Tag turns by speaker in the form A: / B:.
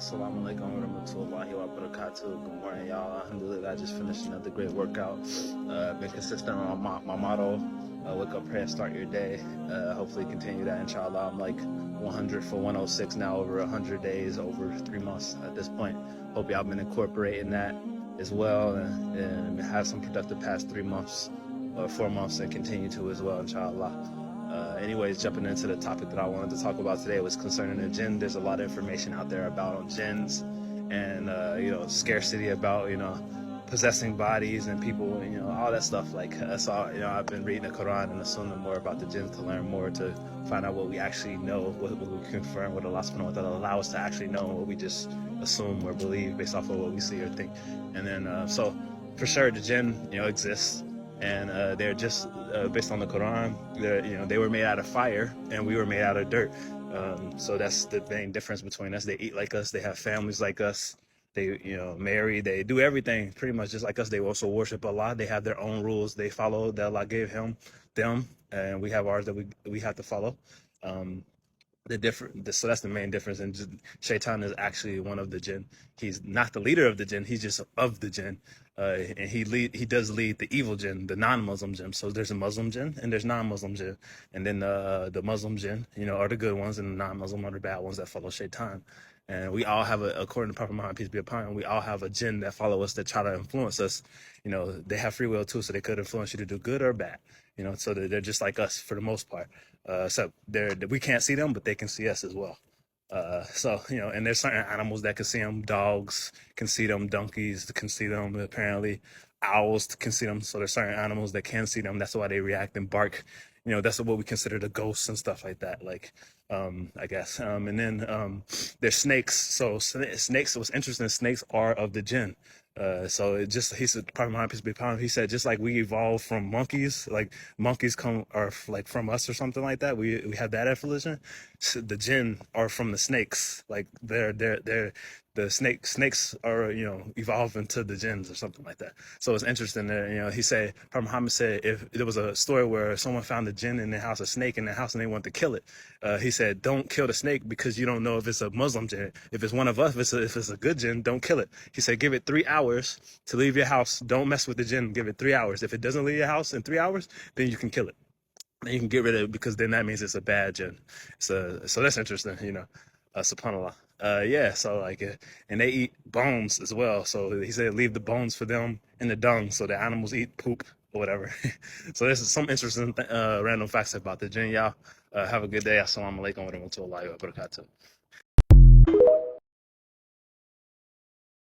A: Assalamu alaikum wa rahmatullahi wa barakatuh. Good morning, y'all. Alhamdulillah, I just finished another great workout. Been consistent on my motto. Wake up, pray, and start your day. Hopefully continue that, inshallah. I'm like 100 for 106 now, over 100 days, over 3 months at this point. Hope y'all been incorporating that as well and have some productive past 3 months or 4 months and continue to as well, inshallah. Anyways, jumping into the topic that I wanted to talk about today was concerning the jinn. There's a lot of information out there about jinns and, scarcity about, possessing bodies and people, all that stuff. So, I've been reading the Quran and the Sunnah more about the jinns to learn more, to find out what we actually know, what we confirm, what Allah subhanahu wa ta'ala allow us to actually know, what we just assume or believe based off of what we see or think. And then, so for sure, the jinn, exists. And they're just based on the Quran. They were made out of fire, and we were made out of dirt. So that's the main difference between us. They eat like us. They have families like us. They, marry. They do everything pretty much just like us. They also worship Allah. They have their own rules. They follow that Allah gave them, and we have ours that we have to follow. So that's the main difference. And Shaitan is actually one of the jinn. He's not the leader of the jinn. He's just of the jinn. And he does lead the evil jinn, the non-Muslim jinn. So there's a Muslim jinn and there's non-Muslim jinn. And then the Muslim jinn, are the good ones, and the non-Muslim are the bad ones that follow Shaitan. And we all have according to Prophet Muhammad, peace be upon him, we all have a jinn that follow us, that try to influence us. They have free will too, so they could influence you to do good or bad. So they're just like us for the most part. So we can't see them, but they can see us as well. And there's certain animals that can see them. Dogs can see them. Donkeys can see them. Apparently, owls can see them. So there's certain animals that can see them. That's why they react and bark. That's what we consider the ghosts and stuff like that. I guess. And then there's snakes. So snakes. What's interesting? Snakes are of the jinn. He said, Prophet Muhammad, peace be upon him, he said, just like we evolved from monkeys, like monkeys are like from us or something like that. We have that evolution. So the jinn are from the snakes. Like the snakes are, evolving to the jinns or something like that. So it's interesting that, he said, Prophet Muhammad said, if there was a story where someone found a jinn in their house, a snake in their house, and they wanted to kill it, he said, don't kill the snake because you don't know if it's a Muslim jinn. If it's one of us, if it's a good jinn, don't kill it. He said, give it 3 hours to leave your house. Don't mess with the jinn. Give it 3 hours. If it doesn't leave your house in 3 hours, then you can kill it. Then you can get rid of it, because then that means it's a bad jinn. So that's interesting, subhanAllah. And they eat bones as well. So he said, leave the bones for them in the dung, so the animals eat poop or whatever. So this is some interesting random facts about the jinn, y'all. Have a good day. Assalamu alaikum wa rahmatullahi wa barakatuh.